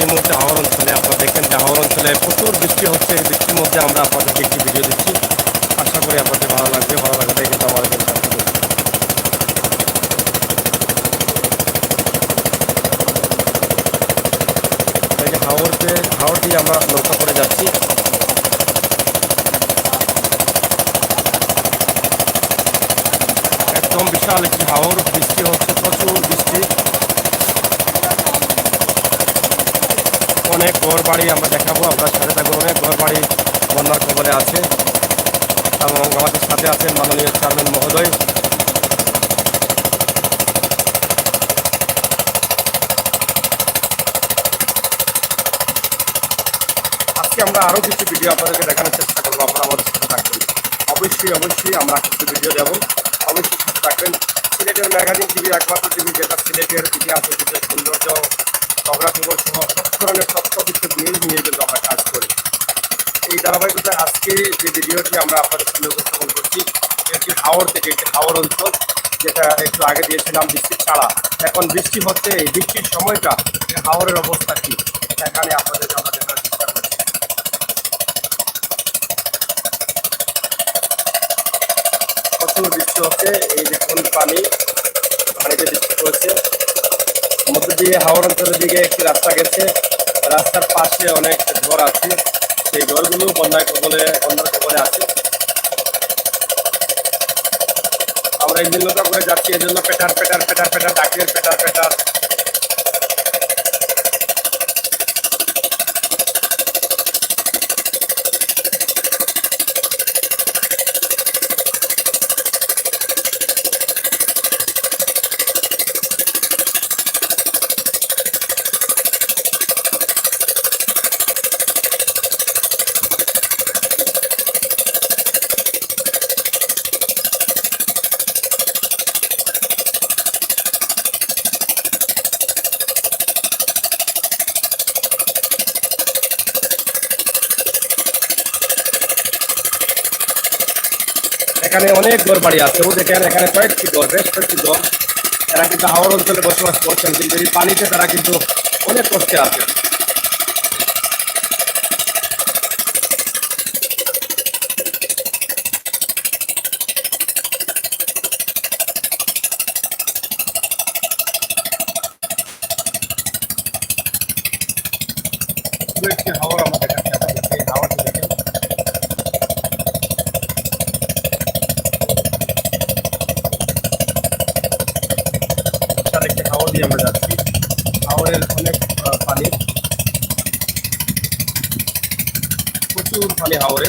এই মুহূর্তে হাওর অঞ্চলে। আপনারা দেখেন যে হাওর অঞ্চলে প্রচুর বৃষ্টি হচ্ছে। এই বৃষ্টির মধ্যে আমরা আপনাদেরকে একটি ভিডিও দিচ্ছি। আশা করি আপনাদের ভালো লাগবে। ভালো লাগাটাই কিন্তু আমাদের জন্য এই যে হাওর দিয়ে আমরা নৌকা করে যাচ্ছি। একদম বিশাল একটি হাওর, বৃষ্টি হচ্ছে, প্রচুর বৃষ্টি। অনেক ঘর বাড়ি আমরা দেখাবো, আমরা সাথে থাকবো। অনেক ঘর বাড়ি বন্যার খবরে আছে এবং আমাদের সাথে আছেন মাননীয় চেয়ারম্যান মহোদয়। আজকে আমরা আরও কিছু ভিডিও আপনাদেরকে দেখানোর চেষ্টা করবো। আপনারা আমাদের সাথে থাকবেন। অবশ্যই আমরা কিছু ভিডিও দেবো। অবশ্যই সাথে থাকবেন। সিলেটের ম্যাগাজিন টিভি একমাত্র টিভি যেটা সিলেটের ইতিহাস, ঐতিহ্য, সৌন্দর্য, খবরাখবর সহ সব ধরনের তথ্যভিত্তিক নিউজ নিয়ে কিন্তু আমরা কাজ করি। এই ধারাবাহিকতায় আজকে যে ভিডিওটি আমরা আপনাদের সামনে উপস্থাপন করছি, একটি হাওর থেকে, একটি হাওর অঞ্চল, যেটা একটু আগে দিয়েছিলাম বৃষ্টি ছাড়া। এখন বৃষ্টি হচ্ছে, এই বৃষ্টির সময়টা হাওরের অবস্থা কি এখানে আপনাদের আমরা দেখার চেষ্টা করছি। প্রচুর বৃষ্টি হচ্ছে, এই দেখুন পানিতে বৃষ্টি পড়ছে। মধ্য দিয়ে হাওর অঞ্চলের দিকে একটি রাস্তা গেছে। রাস্তার পাশে অনেক ঘর আছে, সেই ঘরগুলো বন্যার কবলে আছে। আমরা এই নৌকা করে যাচ্ছি, এই জন্য পেটার ডাকের পেটার। এখানে অনেক ঘর বাড়ি আছে। ও দেখেন এখানে বেশ কয়েকটি ঘর। এরা কিন্তু হাওর অঞ্চলে বসবাস করছেন, কিন্তু এই পানিতে তারা কিন্তু অনেক কষ্টে আছে। একটি হাওর আমরা দেখাচ্ছি আপনাদেরকে। এই হাওরটি দেখেন, বিশাল একটি হাওর দিয়ে আমরা যাচ্ছি। হাওরের অনেক পানি, প্রচুর পানি হাওরে।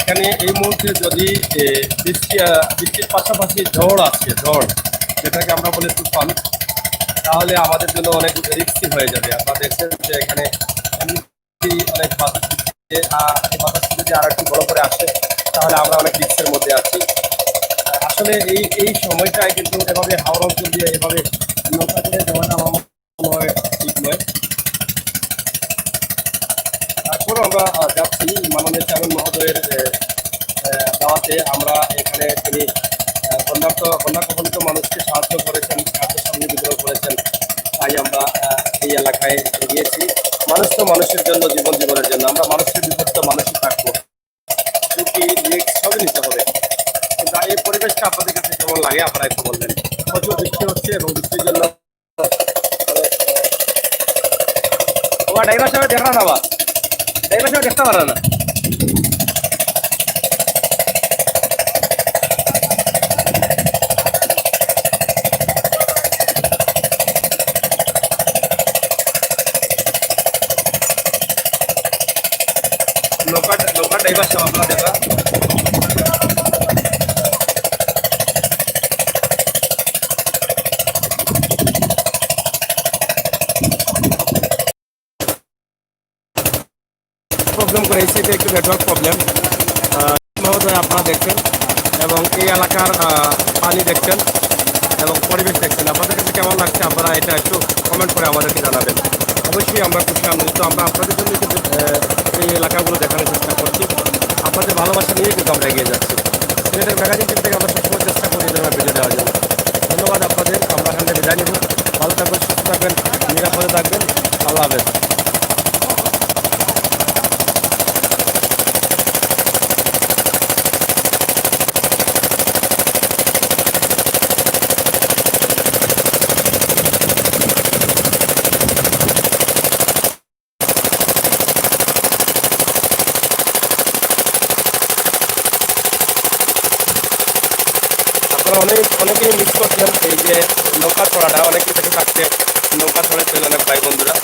এখানে এই মুহূর্তে যদি বৃষ্টির পাশাপাশি ঝড় আছে, যেটাকে আমরা বলি তুফান, তাহলে আমাদের জন্য অনেক রিস্কি হয়ে যাবে। আপনারা দেখছেন যে এখানে অনেক বাতাস দিচ্ছে, এই বাতাসটি যদি আর একটু বড় করে আসে তাহলে আমরা অনেক রিস্কের মধ্যে আছি। আসলে এই সময়টায় কিন্তু এভাবে হাওড় অঞ্চল দিয়ে এভাবে নৌকা করে যাওয়াটা আমার মনে হয় ঠিক নয়। তারপরও আমরা যাচ্ছি মাননীয় চেয়ারম্যান মহোদয়ের দাওয়াতে। আমরা এখানে তিনি বন্যা কবলিত মানুষকে সাহায্য করেছেন, খাদ্য সামগ্রী বিতরণ করেছেন। তাই আমরা এই এলাকায় গিয়েছি। মানুষ তো মানুষের জন্য, জীবনের জন্য। আমরা মানুষের বিপরীত মানুষই থাকবো, ঝুঁকি রিস্ক সবই নিতে হবে। কিন্তু এই পরিবেশটা আপনাদের কাছে কেমন লাগে আপনারা একটু বলবেন। প্রচুর বৃষ্টি হচ্ছে এবং বৃষ্টির জন্য ড্রাইভার সাহেব দেখা না, ড্রাইভার সাহেব দেখতে পারে না। নৌকা ড্রাইভার সাহেব আপনারা দেখা প্রবলেম করে, এই সাইডে একটু নেটওয়ার্ক প্রবলেম। মহোদয় আপনারা দেখছেন এবং এই এলাকার পানি দেখছেন এবং পরিবেশ দেখছেন। আপনাদের কাছে কেমন লাগছে আপনারা এটা একটু কমেন্ট করে আমাদেরকে জানাবেন। অবশ্যই আমরা খুশি আনন্দিত। আমরা আপনাদের জন্য কিন্তু এই এলাকাগুলো দেখানোর চেষ্টা করছি। আপনাদের ভালোবাসা নিয়ে কিন্তু আমরা এগিয়ে যাচ্ছি। সিলেটের ম্যাগাজিন টিম থেকে আমরা সবসময় চেষ্টা করি যেন ভিডিও দেওয়ার জন্য। ধন্যবাদ আপনাদের। আমরা এখান থেকে বিদায় নিব। ভালো থাকবেন, সুস্থ থাকবেন, নিরাপদে থাকবেন। আল্লাহ হাফেজ। আপনারা অনেকেই মিস করছেন এই যে নৌকা চড়াটা, অনেকে দেখে থাকছে নৌকা চড়াচ্ছেন অনেক ভাই বন্ধুরা।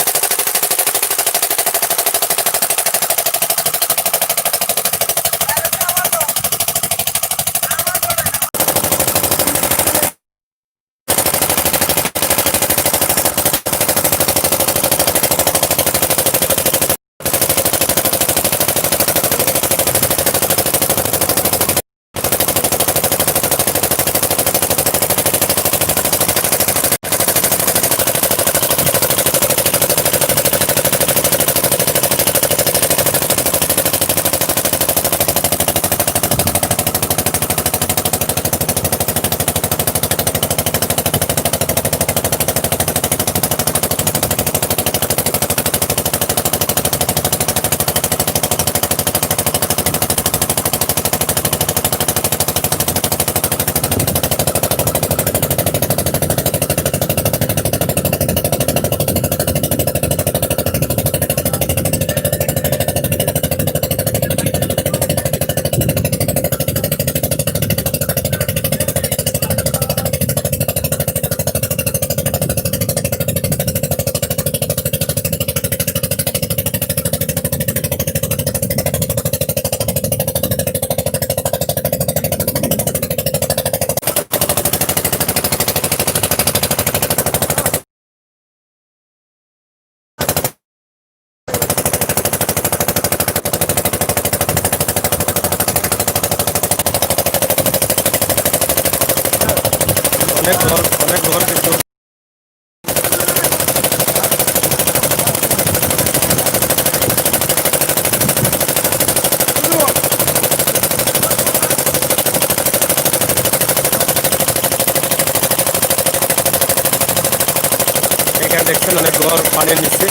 অনেক ঘর কিন্তু এখানে দেখছেন অনেক ঘর পানির নিচে।